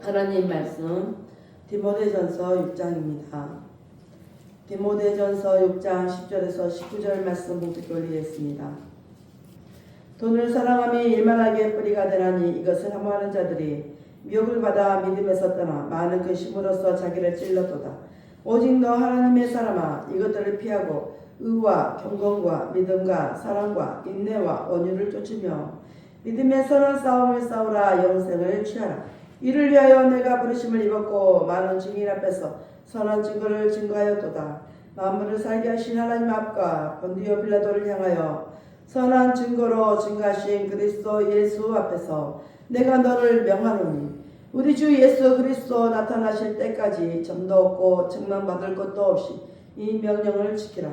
하나님 말씀 디모데전서 6장입니다. 디모데전서 6장 10절에서 19절 말씀 봉독해 올리겠습니다. 돈을 사랑함이 일만하게 뿌리가 되나니 이것을 탐하는 자들이 미혹을 받아 믿음에서 떠나 많은 근심으로써 자기를 찔렀도다. 오직 너 하나님의 사람아, 이것들을 피하고 의와 경건과 믿음과 사랑과 인내와 온유를 쫓으며 믿음의 선한 싸움을 싸우라. 영생을 취하라. 이를 위하여 내가 부르심을 입었고 많은 증인 앞에서 선한 증거를 증거하였도다. 만물을 살게 하신 하나님 앞과 본디오 빌라도를 향하여 선한 증거로 증거하신 그리스도 예수 앞에서 내가 너를 명하노니 우리 주 예수 그리스도 나타나실 때까지 점도 없고 책망받을 것도 없이 이 명령을 지키라.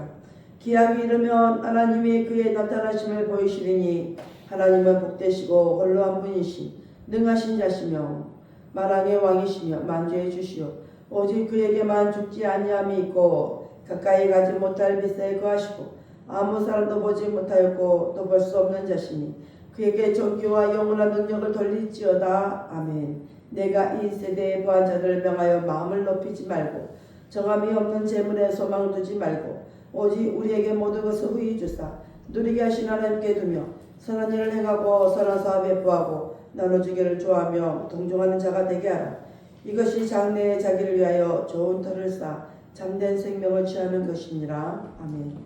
기약이 이르면 하나님이 그의 나타나심을 보이시리니 하나님은 복되시고 홀로 한 분이신 능하신 자시며 만왕의 왕이시며 만주의 주시오. 오직 그에게만 죽지 아니함이 있고 가까이 가지 못할 빛에 거하시고 아무 사람도 보지 못하였고 또 볼 수 없는 자시니 그에게 존귀와 영원한 능력을 돌릴지어다. 아멘. 내가 이 세대의 부한 자들을 명하여 마음을 높이지 말고 정함이 없는 재물에 소망을 두지 말고 오직 우리에게 모든 것을 후히 주사 누리게 하신 하나님께 두며 선한 일을 행하고 선한 사업에 부하고 나눠주기를 좋아하며 동정하는 자가 되게 하라. 이것이 장래에 자기를 위하여 좋은 터를 쌓아 참된 생명을 취하는 것이니라. 아멘.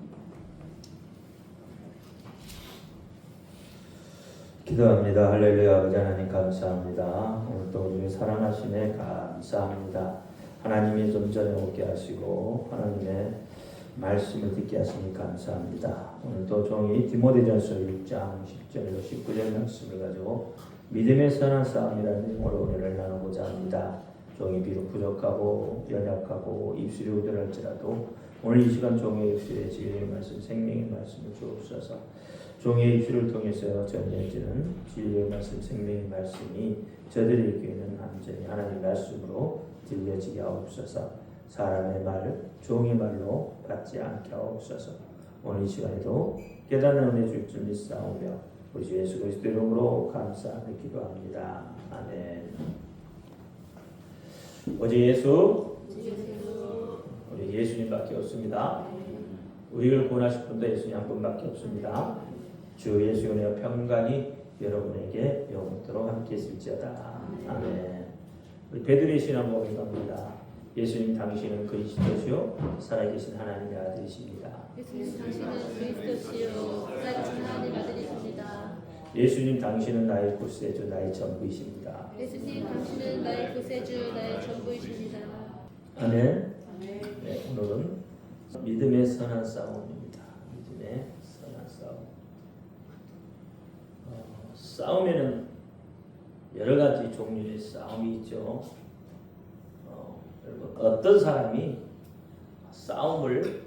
기도합니다. 할렐루야. 아버지 하나님 감사합니다. 오늘도 우리를 사랑하시네 감사합니다. 하나님이 좀 전에 오게 하시고 하나님의 말씀을 듣게 하시니 감사합니다. 오늘도 종이 디모데전서 6장 10절로 19절 말씀을 가지고 믿음의 선한 싸움이라는 내용으로 은혜를 나누고자 합니다. 종이 비록 부족하고 연약하고 입술이 우둔할지라도 오늘 이 시간 종의 입술에 진리의 말씀, 생명의 말씀을 주옵소서. 종의 입술을 통해서 전해지는 진리의 말씀, 생명의 말씀이 저들에게는 완전히 하나님의 말씀으로 들려지게 하옵소서. 사람의 말, 종의 말로 받지 않게 하옵소서. 오늘 이 시간에도 깨닫는 은혜 줄 줄 믿사오며 우리 주 예수 그리스도 이름으로 감사하며 기도합니다. 아멘. 어제 우리 예수님밖에 없습니다. 우리를 구원하실 분도 예수님 한 분밖에 없습니다. 주 예수 은혜와 평강이 여러분에게 영원토록 함께 있을지어다. 아멘. 우리 베드로의 신앙 고백합니다. 예수님 당신은 그리스도시요 살아계신 하나님의 아들이십니다. 예수님 당신은 그리스도시요 살아계신 하나님의 아들이십니다. 예수님 당신은 나의 구세주 나의 전부이십니다. 예수님 당신은 나의 구세주 나의 전부이십니다. 아멘. 네, 오늘은 믿음의 선한 싸움입니다. 믿음의 선한 싸움. 싸움에는 여러 가지 종류의 싸움이 있죠. 여러분, 어떤 사람이 싸움을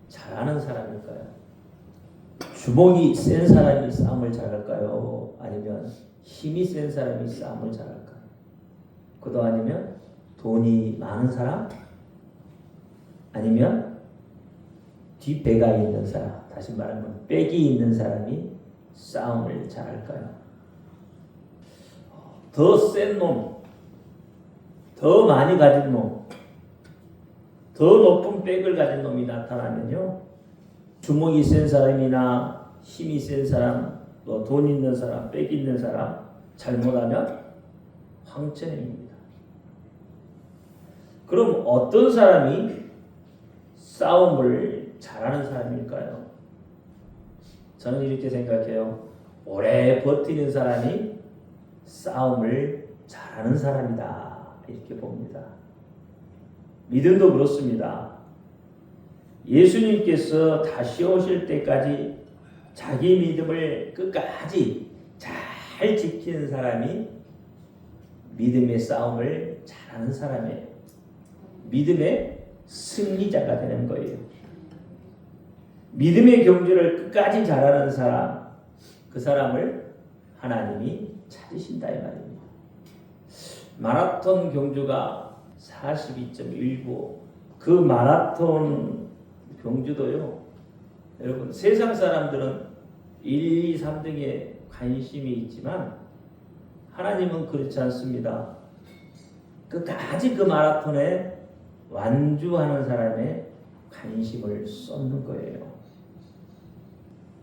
잘하는 사람일까요? 주먹이 센 사람이 싸움을 잘할까요? 아니면 힘이 센 사람이 싸움을 잘할까요? 그도 아니면 돈이 많은 사람? 아니면 뒷배가 있는 사람, 다시 말하면 백이 있는 사람이 싸움을 잘할까요? 더 센 놈, 더 많이 가진 놈, 더 높은 백을 가진 놈이 나타나면요, 주먹이 센 사람이나 힘이 센 사람, 또 돈 있는 사람, 백 있는 사람 잘못하면 황천행입니다. 그럼 어떤 사람이 싸움을 잘하는 사람일까요? 저는 이렇게 생각해요. 오래 버티는 사람이 싸움을 잘하는 사람이다. 이렇게 봅니다. 믿음도 그렇습니다. 예수님께서 다시 오실 때까지 자기 믿음을 끝까지 잘 지키는 사람이 믿음의 싸움을 잘하는 사람이에요. 믿음의 승리자가 되는 거예요. 믿음의 경주를 끝까지 잘하는 사람, 그 사람을 하나님이 찾으신다 이 말입니다. 마라톤 경주가 42.19, 그 마라톤 경주도요, 여러분 세상 사람들은 1, 2, 3등에 관심이 있지만 하나님은 그렇지 않습니다. 끝까지 그 마라톤에 완주하는 사람의 관심을 쏟는 거예요.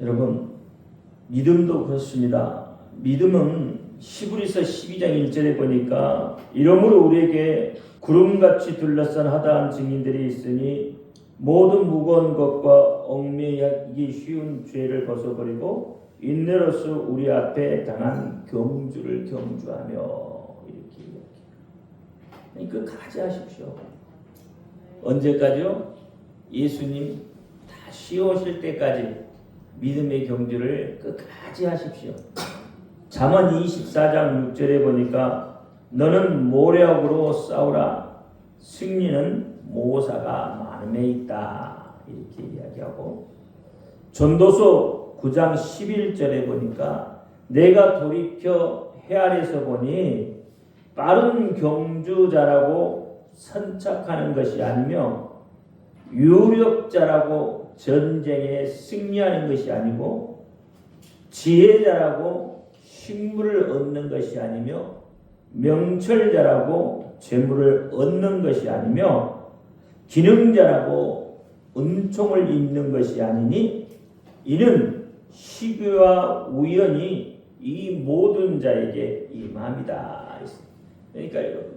여러분, 믿음도 그렇습니다. 믿음은 히브리서 12장 1절에 보니까 이러므로 우리에게 구름같이 둘러싼 하다한 증인들이 있으니 모든 무거운 것과 얽매이기 쉬운 죄를 벗어버리고 인내로서 우리 앞에 당한 경주를 경주하며 이렇게 이야기해요. 끝까지 하십시오. 언제까지요? 예수님 다시 오실 때까지 믿음의 경주를 끝까지 하십시오. 잠언 24장 6절에 보니까 너는 모략으로 싸우라. 승리는 모사가 많음에 있다. 이렇게 이야기하고 전도서 9장 11절에 보니까 내가 돌이켜 헤아려서 보니 빠른 경주자라고 선착하는 것이 아니며 유력자라고 전쟁에 승리하는 것이 아니고 지혜자라고 식물을 얻는 것이 아니며 명철자라고 재물을 얻는 것이 아니며 기능자라고 은총을 입는 것이 아니니 이는 시기와 우연이 이 모든 자에게 임함이다. 그러니까 여러분,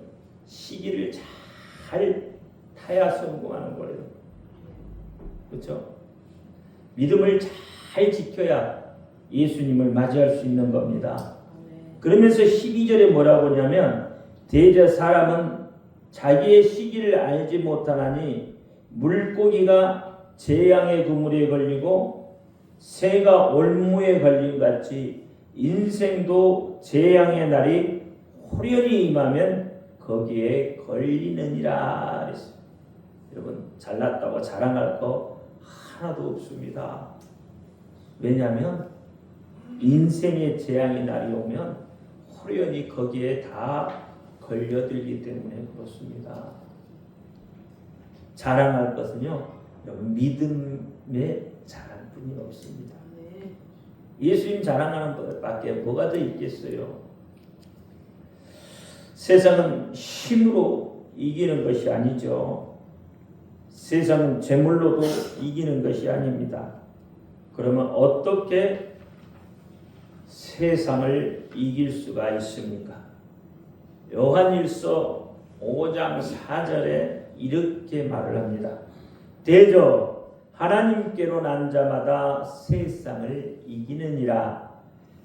시기를 잘 타야 성공하는 거예요. 그렇죠? 믿음을 잘 지켜야 예수님을 맞이할 수 있는 겁니다. 그러면서 12절에 뭐라고 하냐면 대저 사람은 자기의 시기를 알지 못하나니 물고기가 재앙의 그물에 걸리고 새가 올무에 걸린 같이 인생도 재앙의 날이 호련히 임하면 거기에 걸리느니라 그랬어요. 여러분, 잘났다고 자랑할 거 하나도 없습니다. 왜냐하면 인생의 재앙의 날이 오면 호련히 거기에 다 걸려들기 때문에 그렇습니다. 자랑할 것은요, 여러분, 믿음의 자랑뿐이 없습니다. 예수님 자랑하는 것밖에 뭐가 더 있겠어요? 세상은 힘으로 이기는 것이 아니죠. 세상은 재물로도 이기는 것이 아닙니다. 그러면 어떻게 세상을 이길 수가 있습니까? 요한일서 5장 4절에 이렇게 말을 합니다. 대저 하나님께로 난 자마다 세상을 이기느니라.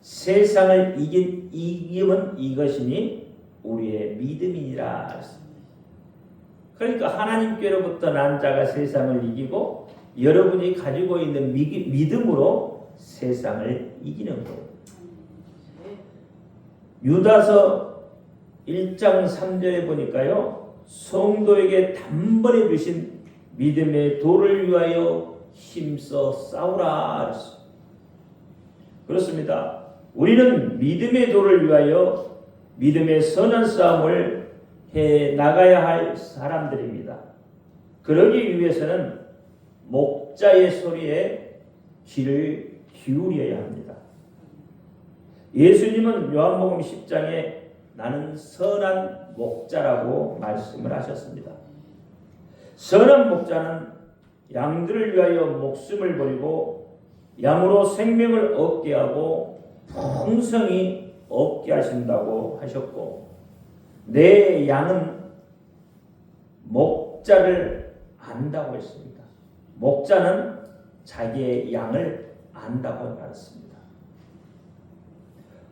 세상을 이기면 이것이니 우리의 믿음이니라. 그러니까 하나님께로부터 난 자가 세상을 이기고 여러분이 가지고 있는 믿음으로 세상을 이기는 거예요. 유다서 1장 3절에 보니까요, 성도에게 단번에 주신 믿음의 도를 위하여 힘써 싸우라. 그렇습니다. 우리는 믿음의 도를 위하여 믿음의 선한 싸움을 해 나가야 할 사람들입니다. 그러기 위해서는 목자의 소리에 귀를 기울여야 합니다. 예수님은 요한복음 10장에 나는 선한 목자라고 말씀을 하셨습니다. 선한 목자는 양들을 위하여 목숨을 버리고 양으로 생명을 얻게 하고 풍성히 얻게 하신다고 하셨고, 내 양은 목자를 안다고 했습니다. 목자는 자기의 양을 안다고 말했습니다.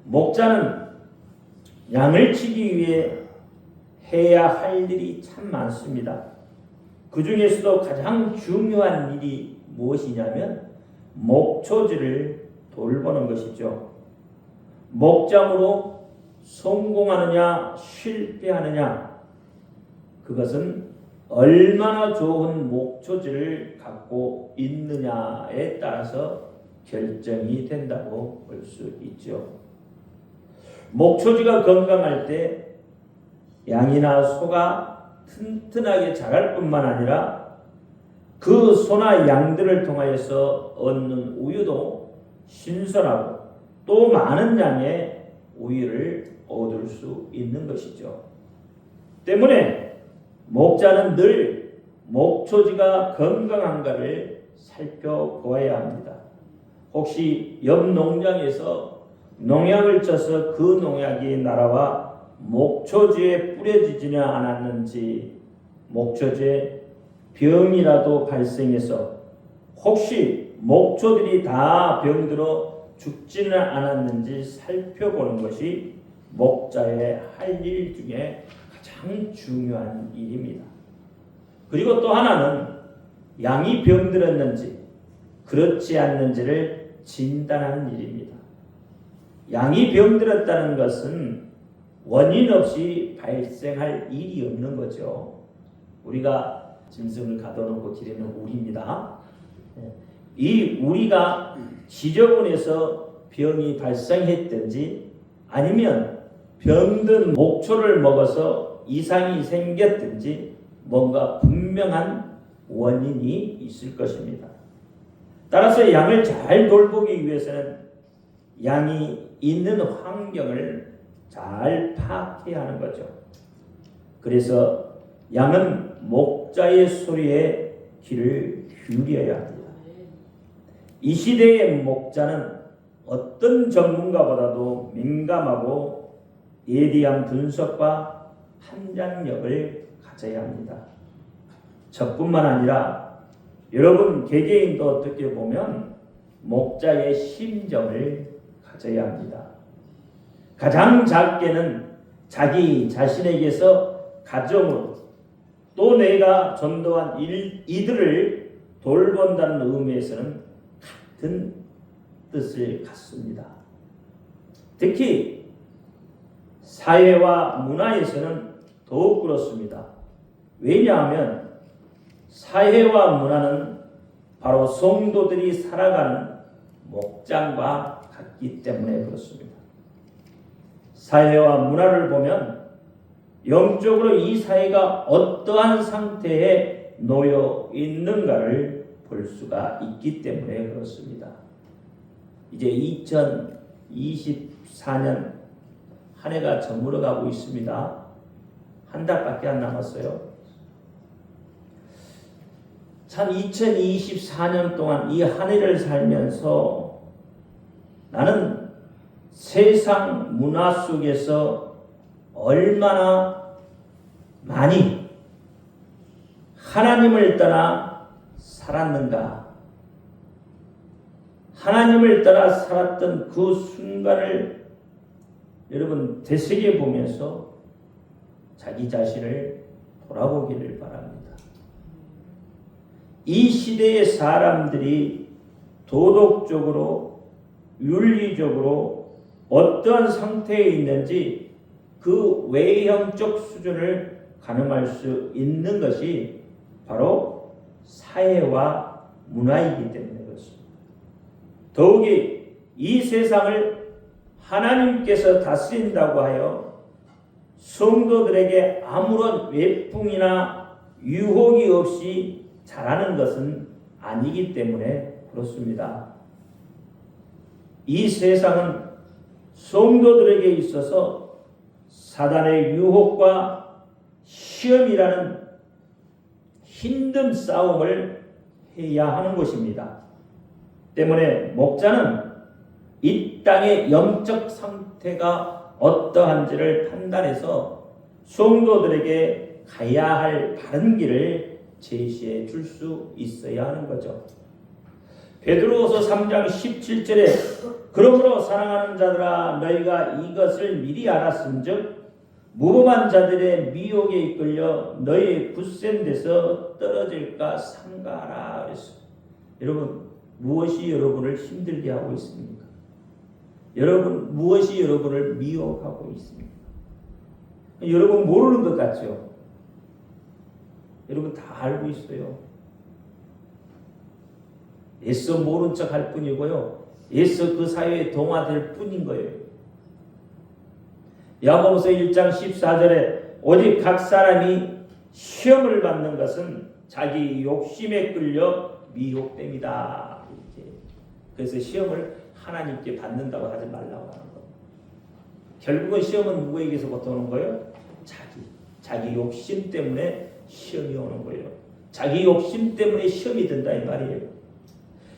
목자는 양을 치기 위해 해야 할 일이 참 많습니다. 그 중에서도 가장 중요한 일이 무엇이냐면 목초지를 돌보는 것이죠. 목장으로 성공하느냐 실패하느냐, 그것은 얼마나 좋은 목초지를 갖고 있느냐에 따라서 결정이 된다고 볼 수 있죠. 목초지가 건강할 때 양이나 소가 튼튼하게 자랄 뿐만 아니라 그 소나 양들을 통하여서 얻는 우유도 신선하고 또 많은 양의 우유를 얻을 수 있는 것이죠. 때문에 목자는 늘 목초지가 건강한가를 살펴보아야 합니다. 혹시 옆 농장에서 농약을 쳐서 그 농약이 날아와 목초지에 뿌려지지는 않았는지, 목초지에 병이라도 발생해서 혹시 목초들이 다 병들어 죽지는 않았는지 살펴보는 것이 목자의 할 일 중에 가장 중요한 일입니다. 그리고 또 하나는 양이 병들었는지 그렇지 않는지를 진단하는 일입니다. 양이 병들었다는 것은 원인 없이 발생할 일이 없는 거죠. 우리가 짐승을 가둬놓고 기르는 우리입니다. 이 우리가 지저분해서 병이 발생했든지 아니면 병든 목초를 먹어서 이상이 생겼든지 뭔가 분명한 원인이 있을 것입니다. 따라서 양을 잘 돌보기 위해서는 양이 있는 환경을 잘 파악해야 하는 거죠. 그래서 양은 목자의 소리에 귀를 기울여야 합니다. 이 시대의 목자는 어떤 전문가보다도 민감하고 예리한 분석과 판단력을 가져야 합니다. 저뿐만 아니라 여러분 개개인도 어떻게 보면 목자의 심정을 가져야 합니다. 가장 작게는 자기 자신에게서 가정으로 또 내가 전도한 이들을 돌본다는 의미에서는 같은 뜻을 갖습니다. 특히 사회와 문화에서는 더욱 그렇습니다. 왜냐하면 사회와 문화는 바로 성도들이 살아가는 목장과 같기 때문에 그렇습니다. 사회와 문화를 보면 영적으로 이 사회가 어떠한 상태에 놓여 있는가를 볼 수가 있기 때문에 그렇습니다. 이제 2024년 한 해가 저물어 가고 있습니다. 한 달밖에 안 남았어요. 참 2024년 동안 이 한 해를 살면서 나는 세상 문화 속에서 얼마나 많이 하나님을 떠나 살았는가, 하나님을 따라 살았던 그 순간을 여러분 되새겨 보면서 자기 자신을 돌아보기를 바랍니다. 이 시대의 사람들이 도덕적으로 윤리적으로 어떠한 상태에 있는지 그 외형적 수준을 가늠할 수 있는 것이 바로 사회와 문화이기 때문에 그렇습니다. 더욱이 이 세상을 하나님께서 다스린다고 하여 성도들에게 아무런 외풍이나 유혹이 없이 자라는 것은 아니기 때문에 그렇습니다. 이 세상은 성도들에게 있어서 사단의 유혹과 시험이라는 힘든 싸움을 해야 하는 것입니다. 때문에 목자는 이 땅의 영적 상태가 어떠한지를 판단해서 성도들에게 가야 할 바른 길을 제시해 줄 수 있어야 하는 거죠. 베드로후서 3장 17절에 그러므로 사랑하는 자들아 너희가 이것을 미리 알았음즉 무범한 자들의 미혹에 이끌려 너희의 굳센 데서 떨어질까 삼가하라 그랬어요. 여러분 무엇이 여러분을 힘들게 하고 있습니까? 여러분 무엇이 여러분을 미혹하고 있습니까? 여러분 모르는 것 같죠? 여러분 다 알고 있어요. 애써 모른 척 할 뿐이고요. 애써 그 사회에 동화될 뿐인 거예요. 야고보서 1장 14절에 오직 각 사람이 시험을 받는 것은 자기 욕심에 끌려 미혹됨이다. 이렇게. 그래서 시험을 하나님께 받는다고 하지 말라고 하는 겁니다. 결국은 시험은 누구에게서부터 오는 거예요? 자기 욕심 때문에 시험이 오는 거예요. 자기 욕심 때문에 시험이 든다 이 말이에요.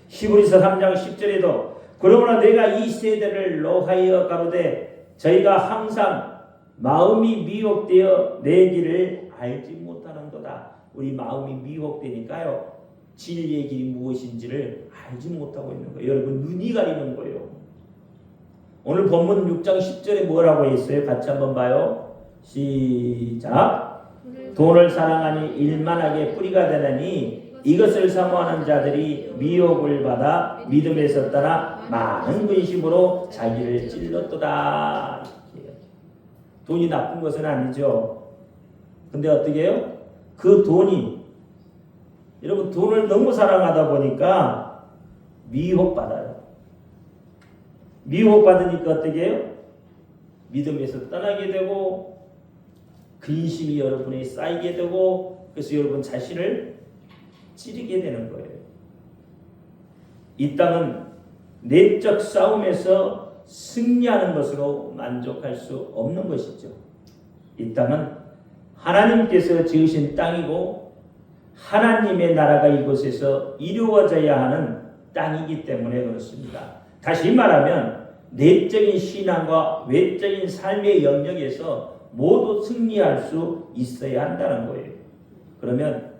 히브리서 3장 10절에도 그러므로 내가 이 세대를 노하여 가로되 저희가 항상 마음이 미혹되어 내 길을 알지 못하는도다. 우리 마음이 미혹되니까요. 진리의 길이 무엇인지를 알지 못하고 있는 거예요. 여러분 눈이 가리는 거예요. 오늘 본문 6장 10절에 뭐라고 했어요? 같이 한번 봐요. 시작. 돈을 사랑하니 일만하게 뿌리가 되나니 이것을 사모하는 자들이 미혹을 받아 믿음에서 떠나 많은 근심으로 자기를 찔렀도다. 돈이 나쁜 것은 아니죠. 근데 어떻게 해요? 그 돈이 여러분 돈을 너무 사랑하다 보니까 미혹받아요. 미혹받으니까 어떻게 해요? 믿음에서 떠나게 되고 근심이 여러분에 쌓이게 되고 그래서 여러분 자신을 찌르게 되는 거예요. 이 땅은 내적 싸움에서 승리하는 것으로 만족할 수 없는 것이죠. 이 땅은 하나님께서 지으신 땅이고 하나님의 나라가 이곳에서 이루어져야 하는 땅이기 때문에 그렇습니다. 다시 말하면 내적인 신앙과 외적인 삶의 영역에서 모두 승리할 수 있어야 한다는 거예요. 그러면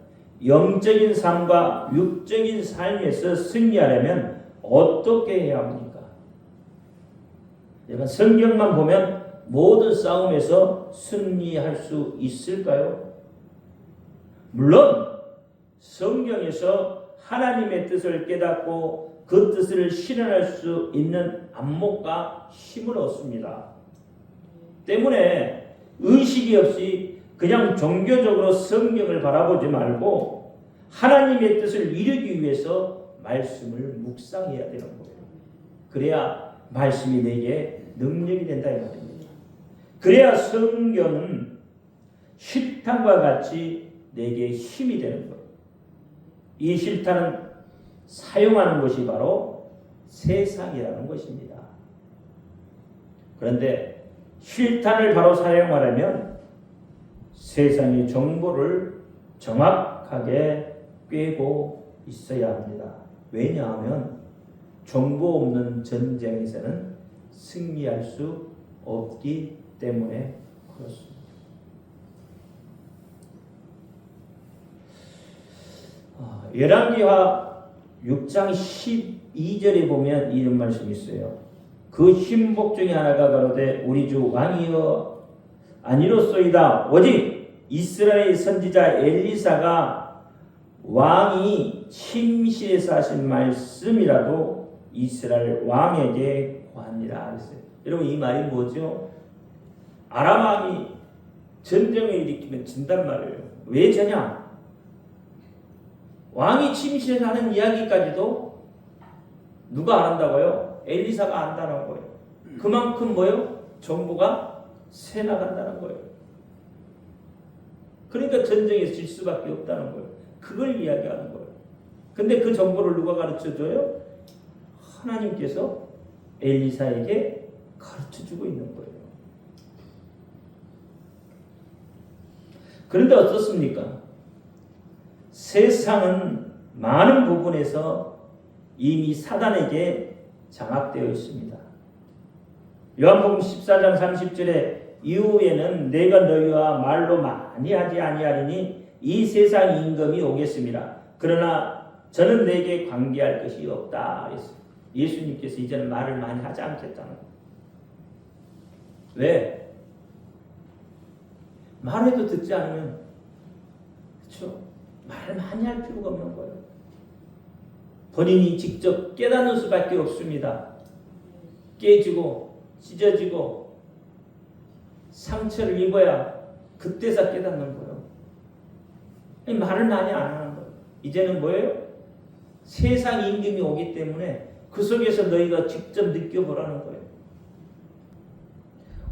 영적인 삶과 육적인 삶에서 승리하려면 어떻게 해야 합니까? 여러분 성경만 보면 모든 싸움에서 승리할 수 있을까요? 물론 성경에서 하나님의 뜻을 깨닫고 그 뜻을 실현할 수 있는 안목과 힘을 얻습니다. 때문에 의식이 없이 그냥 종교적으로 성경을 바라보지 말고 하나님의 뜻을 이루기 위해서 말씀을 묵상해야 되는 거예요. 그래야 말씀이 내게 능력이 된다 이 말입니다. 그래야 성경은 실탄과 같이 내게 힘이 되는 거예요. 이 실탄은 사용하는 것이 바로 세상이라는 것입니다. 그런데 실탄을 바로 사용하려면 세상의 정보를 정확하게 꿰고 있어야 합니다. 왜냐하면 정보 없는 전쟁에서는 승리할 수 없기 때문에 그렇습니다. 열왕기하 6장 12절에 보면 이런 말씀이 있어요. 그 신복 중에 하나가 가로되 우리 주 왕이여 아니로소이다. 오직 이스라엘 선지자 엘리사가 왕이 침실에서 하신 말씀이라도 이스라엘 왕에게 고하니라 했어요. 여러분 이 말이 뭐죠? 아람 왕이 전쟁을 일으키면 진단 말이에요. 왜 저냐? 왕이 침실에서 하는 이야기까지도 누가 안 한다고요? 엘리사가 안다는 거예요. 그만큼 뭐예요? 정보가 새 나간다는 거예요. 그러니까 전쟁에서 질 수밖에 없다는 거예요. 그걸 이야기하는 거예요. 근데 그 정보를 누가 가르쳐줘요? 하나님께서 엘리사에게 가르쳐주고 있는 거예요. 그런데 어떻습니까? 세상은 많은 부분에서 이미 사단에게 장악되어 있습니다. 요한복음 14장 30절에 이후에는 내가 너희와 말로 많이 하지 아니하리니 이 세상 임금이 오겠습니다. 그러나 저는 내게 관계할 것이 없다. 예수님께서 이제는 말을 많이 하지 않겠다는 거예요. 왜? 말해도 듣지 않으면 그렇죠? 말 많이 할 필요가 없는 거예요. 본인이 직접 깨닫는 수밖에 없습니다. 깨지고 찢어지고 상처를 입어야 그때서 깨닫는 거예요. 말을 많이 안 하는 거예요. 이제는 뭐예요? 세상 임금이 오기 때문에 그 속에서 너희가 직접 느껴보라는 거예요.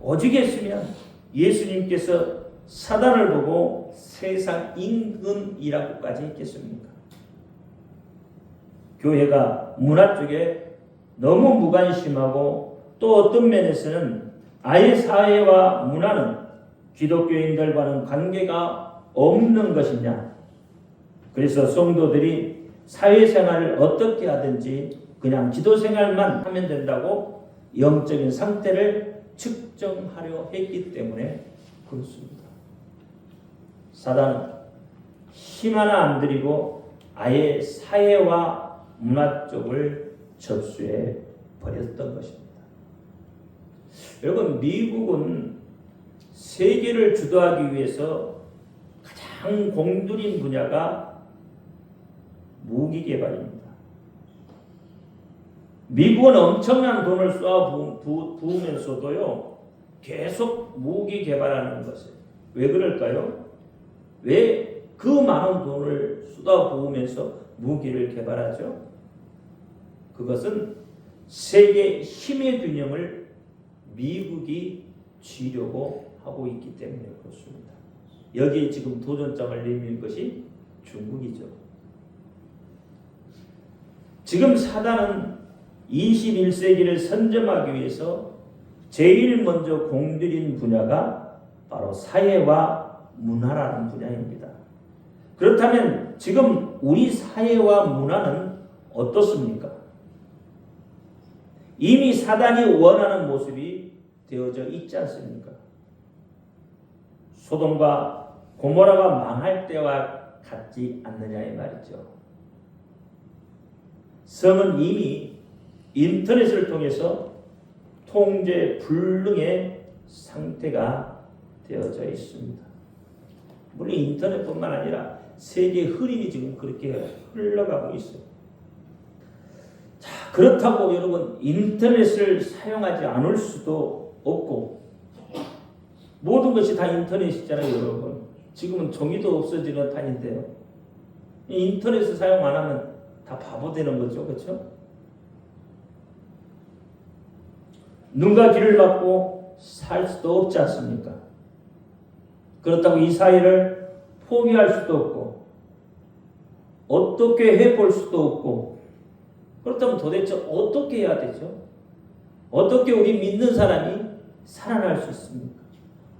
오죽했으면 예수님께서 사단을 보고 세상 임금이라고까지 했겠습니까? 교회가 문화 쪽에 너무 무관심하고 또 어떤 면에서는 아예 사회와 문화는 기독교인들과는 관계가 없는 것이냐? 그래서 성도들이 사회생활을 어떻게 하든지 그냥 기도생활만 하면 된다고 영적인 상태를 측정하려 했기 때문에 그렇습니다. 사단은 힘 하나 안 들이고 아예 사회와 문화 쪽을 접수해 버렸던 것입니다. 여러분, 미국은 세계를 주도하기 위해서 가장 공들인 분야가 무기 개발입니다. 미국은 엄청난 돈을 쏘아 부으면서도요, 계속 무기 개발하는 것을. 왜 그럴까요? 왜 그 많은 돈을 쏟아 부으면서 무기를 개발하죠? 그것은 세계 힘의 균형을 미국이 쥐려고 하고 있기 때문에 그렇습니다. 여기에 지금 도전장을 내민 것이 중국이죠. 지금 사단은 21세기를 선점하기 위해서 제일 먼저 공들인 분야가 바로 사회와 문화라는 분야입니다. 그렇다면 지금 우리 사회와 문화는 어떻습니까? 이미 사단이 원하는 모습이 되어져 있지 않습니까? 소돔과 고모라가 망할 때와 같지 않느냐 이 말이죠. 성은 이미 인터넷을 통해서 통제 불능의 상태가 되어져 있습니다. 물론 인터넷뿐만 아니라 세계 흐름이 지금 그렇게 흘러가고 있어요. 자, 그렇다고 여러분 인터넷을 사용하지 않을 수도 없고, 모든 것이 다 인터넷이잖아요. 여러분, 지금은 종이도 없어지는 판인데요. 인터넷을 사용 안 하면 다 바보 되는 거죠. 그렇죠? 눈과 귀를 막고 살 수도 없지 않습니까? 그렇다고 이 사회를 포기할 수도 없고 어떻게 해볼 수도 없고, 그렇다면 도대체 어떻게 해야 되죠? 어떻게 우리 믿는 사람이 살아날 수 있습니까?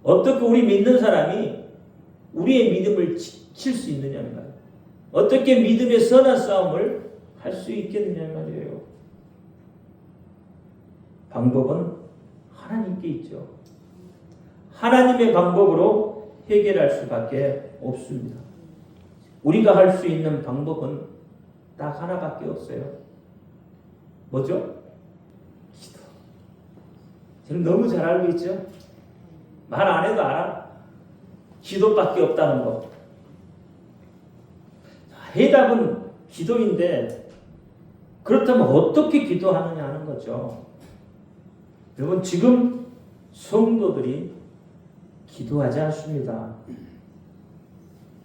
어떻게 우리 믿는 사람이 우리의 믿음을 지킬 수 있느냐는 말이에요. 어떻게 믿음의 선한 싸움을 할 수 있겠느냐는 말이에요. 방법은 하나님께 있죠. 하나님의 방법으로 해결할 수밖에 없습니다. 우리가 할 수 있는 방법은 딱 하나밖에 없어요. 뭐죠? 기도. 저는 너무 잘 알고 있죠? 말 안 해도 알아. 기도밖에 없다는 거. 해답은 기도인데, 그렇다면 어떻게 기도하느냐 하는 거죠. 여러분, 지금 성도들이 기도하지 않습니다.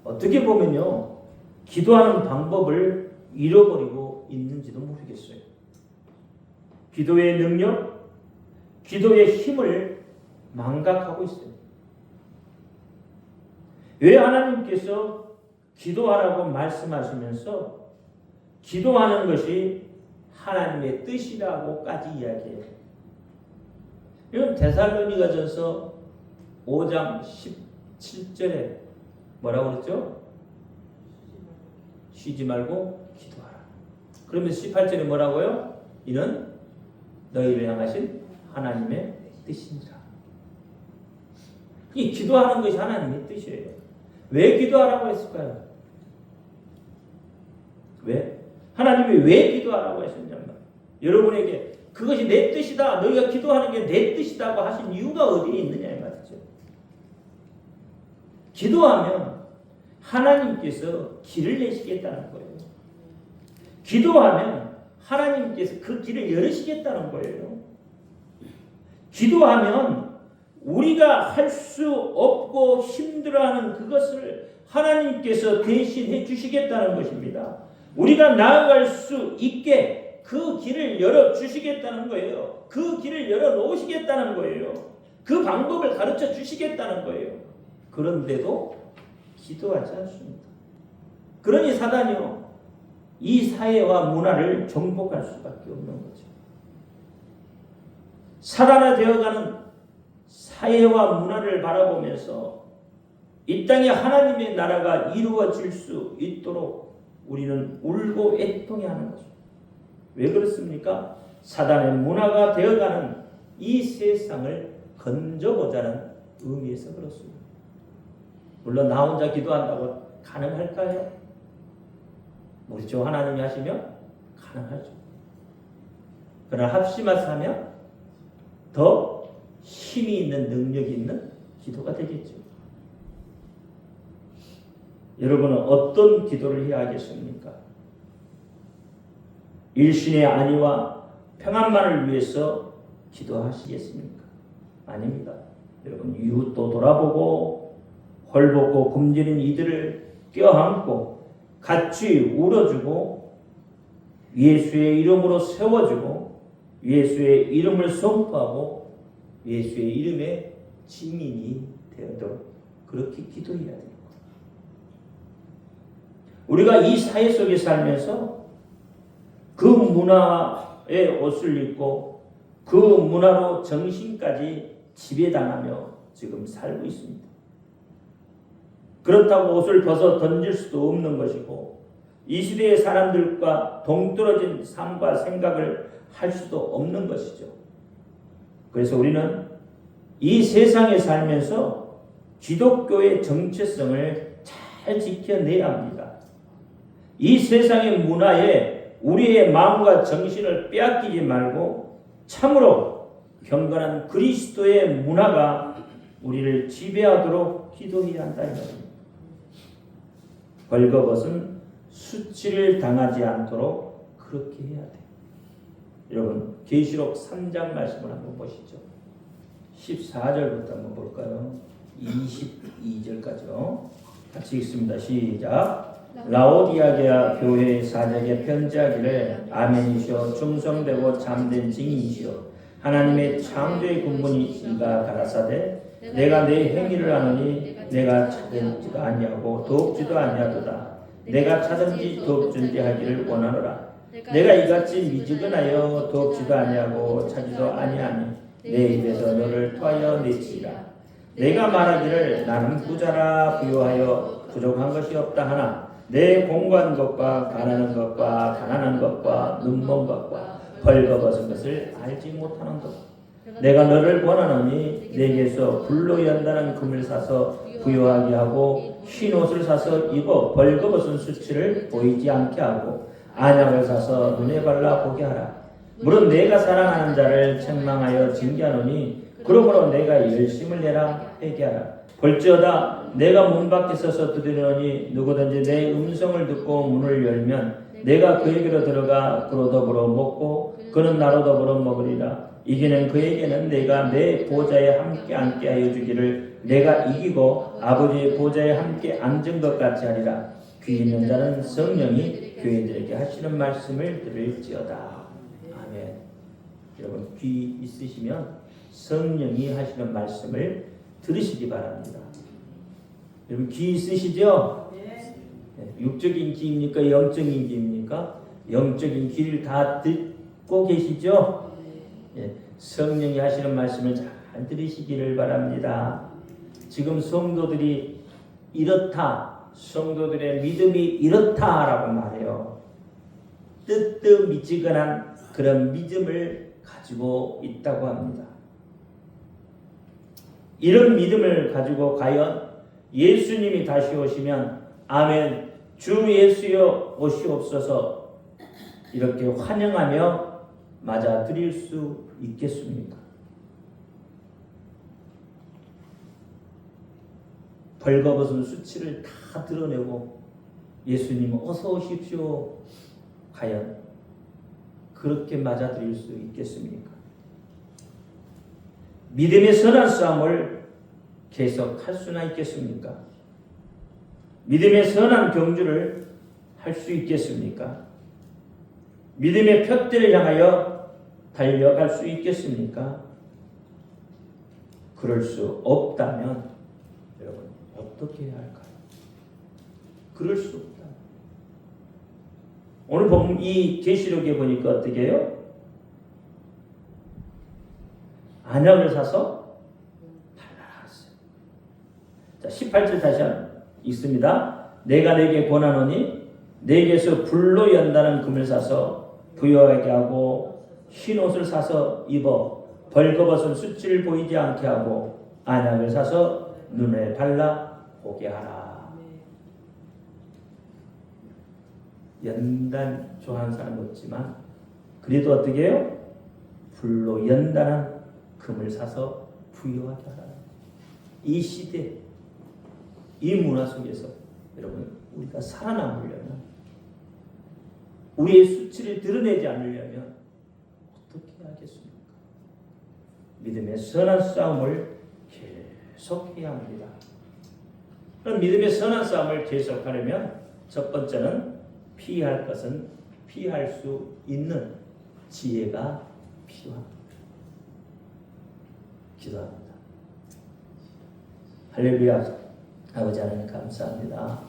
어떻게 보면요, 기도하는 방법을 잃어버리고 있는지도 모르겠어요. 기도의 능력, 기도의 힘을 망각하고 있어요. 왜 하나님께서 기도하라고 말씀하시면서 기도하는 것이 하나님의 뜻이라고까지 이야기해요. 이건 데살로니가전서 5장 17절에 뭐라고 그랬죠? 쉬지 말고 기도하라. 그러면 18절에 뭐라고요? 이는 너희를 향하신 하나님의 뜻이니라. 이 기도하는 것이 하나님의 뜻이에요. 왜 기도하라고 했을까요? 왜? 하나님이 왜 기도하라고 하셨냐면, 여러분에게 그것이 내 뜻이다, 너희가 기도하는 게 내 뜻이다고 하신 이유가 어디에 있느냐 이 말이죠. 기도하면 하나님께서 길을 내시겠다는 거예요. 기도하면 하나님께서 그 길을 열으시겠다는 거예요. 기도하면 우리가 할 수 없고 힘들어하는 그것을 하나님께서 대신해 주시겠다는 것입니다. 우리가 나아갈 수 있게 그 길을 열어주시겠다는 거예요. 그 길을 열어놓으시겠다는 거예요. 그 방법을 가르쳐 주시겠다는 거예요. 그런데도 기도하지 않습니다. 그러니 사단이요, 이 사회와 문화를 정복할 수밖에 없는 거죠. 사단화 되어가는 사회와 문화를 바라보면서 이 땅에 하나님의 나라가 이루어질 수 있도록 우리는 울고 애통해야 하는 것입니다. 왜 그렇습니까? 사단의 문화가 되어가는 이 세상을 건져보자는 의미에서 그렇습니다. 물론 나 혼자 기도한다고 가능할까요? 우리 주 하나님이 하시면 가능하죠. 그러나 합심해서 하면 더 힘이 있는 능력이 있는 기도가 되겠죠. 여러분은 어떤 기도를 해야 하겠습니까? 일신의 안위와 평안만을 위해서 기도하시겠습니까? 아닙니다. 여러분 이웃도 돌아보고 헐벗고 굶주린 이들을 껴안고 같이 울어주고 예수의 이름으로 세워주고 예수의 이름을 선포하고 예수의 이름의 증인이 되도록 그렇게 기도해야 됩니다. 우리가 이 사회 속에 살면서 그 문화의 옷을 입고 그 문화로 정신까지 지배당하며 지금 살고 있습니다. 그렇다고 옷을 벗어 던질 수도 없는 것이고 이 시대의 사람들과 동떨어진 삶과 생각을 할 수도 없는 것이죠. 그래서 우리는 이 세상에 살면서 기독교의 정체성을 잘 지켜내야 합니다. 이 세상의 문화에 우리의 마음과 정신을 빼앗기지 말고 참으로 경건한 그리스도의 문화가 우리를 지배하도록 기도해야 한다는 것입니다. 벌거벗은 수치를 당하지 않도록 그렇게 해야 돼요. 여러분 계시록 3장 말씀을 한번 보시죠. 14절부터 한번 볼까요? 22절까지요. 같이 읽습니다. 시작. 라오디아게아 교회의 사적에 편지하기를 아멘이시오 충성되고 참된 증인이시오 하나님의 창조의 근본이 이가 가라사대 내가 내 행위를 아노니 내가 찾은지도 아니하고 돕지도 아니하도다 내가 찾은지 돕든지 하기를 원하노라 내가 이같이 미지근하여 돕지도 아니하고 찾지도 아니하니 내 입에서 너를 토하여 내치리라 내가 말하기를 나는 부자라 부요하여 부족한 것이 없다 하나 내 공고한 것과 가난한 것과 가난한 것과 눈먼 것과 벌거벗은 것을 알지 못하는 것 내가 너를 원하노니 내게서 불로 연단한 금을 사서 부요하게 하고 흰 옷을 사서 입어 벌거벗은 수치를 보이지 않게 하고 안약을 사서 눈에 발라 보게 하라 물은 내가 사랑하는 자를 책망하여 징계하노니 그러므로 내가 열심을 내라 회개하라 볼지어다 내가 문 밖에 서서 두드리노니 누구든지 내 음성을 듣고 문을 열면 내가 그에게로 들어가 그로 더불어 먹고 그는 나로 더불어 먹으리라 이기는 그에게는 내가 내 보좌에 함께 앉게 하여 주기를 내가 이기고 아버지의 보좌에 함께 앉은 것 같이 하리라 귀 있는 자는 성령이 교회들에게 하시는 말씀을 들을지어다. 아멘. 여러분 귀 있으시면 성령이 하시는 말씀을 들으시기 바랍니다. 여러분 귀 있으시죠? 네. 육적인 귀입니까? 영적인 귀입니까? 영적인 귀를 다 듣고 계시죠? 네. 성령이 하시는 말씀을 잘 들으시기를 바랍니다. 지금 성도들이 이렇다, 성도들의 믿음이 이렇다라고 말해요. 뜨뜻미지근한 그런 믿음을 가지고 있다고 합니다. 이런 믿음을 가지고 과연 예수님이 다시 오시면 아멘 주 예수여 오시옵소서 이렇게 환영하며 맞아들일 수 있겠습니까? 벌거벗은 수치를 다 드러내고 예수님 어서 오십시오 과연 그렇게 맞아들일 수 있겠습니까? 믿음의 선한 싸움을 계속할 수나 있겠습니까? 믿음의 선한 경주를 할 수 있겠습니까? 믿음의 푯대를 향하여 달려갈 수 있겠습니까? 그럴 수 없다면 여러분 어떻게 해야 할까요? 그럴 수 없다. 오늘 보면 이 계시록에 보니까 어떻게 해요? 안약을 사서 자, 18절 다시 한번 읽습니다. 내가 네게 권하노니 네게서 불로 연다는 금을 사서 부여하게 하고 흰 옷을 사서 입어 벌거벗은 수치를 보이지 않게 하고 안약을 사서 눈에 발라 보게 하라. 연단 좋아하는 사람 없지만 그래도 어떻게 해요? 불로 연단한 금을 사서 부여하게 하라. 이 시대, 이 문화 속에서 여러분 우리가 살아남으려면 우리의 수치를 드러내지 않으려면 어떻게 하겠습니까? 믿음의 선한 싸움을 계속해야 합니다. 그럼 믿음의 선한 싸움을 계속하려면 첫 번째는 피할 것은 피할 수 있는 지혜가 필요합니다. 기도합니다. 할렐루야. 아버지 하나님 감사합니다.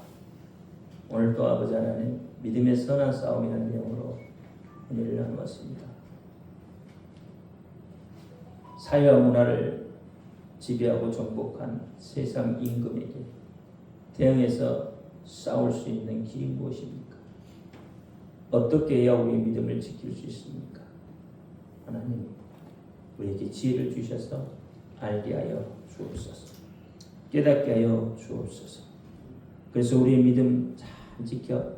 오늘도 아버지 하나님 믿음의 선한 싸움이라는 내용으로 은혜를 나누었습니다. 사회와 문화를 지배하고 정복한 세상 임금에게 대응해서 싸울 수 있는 길이 무엇입니까? 어떻게 해야 우리의 믿음을 지킬 수 있습니까? 하나님 우리에게 지혜를 주셔서 알게 하여 주옵소서. 깨닫게 하여 주옵소서. 그래서 우리의 믿음 잘 지켜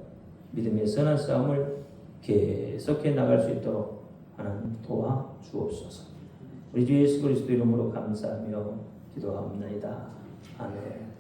믿음의 선한 싸움을 계속해 나갈 수 있도록 하나님 도와 주옵소서. 우리 주 예수 그리스도 이름으로 감사하며 기도합니다. 아멘.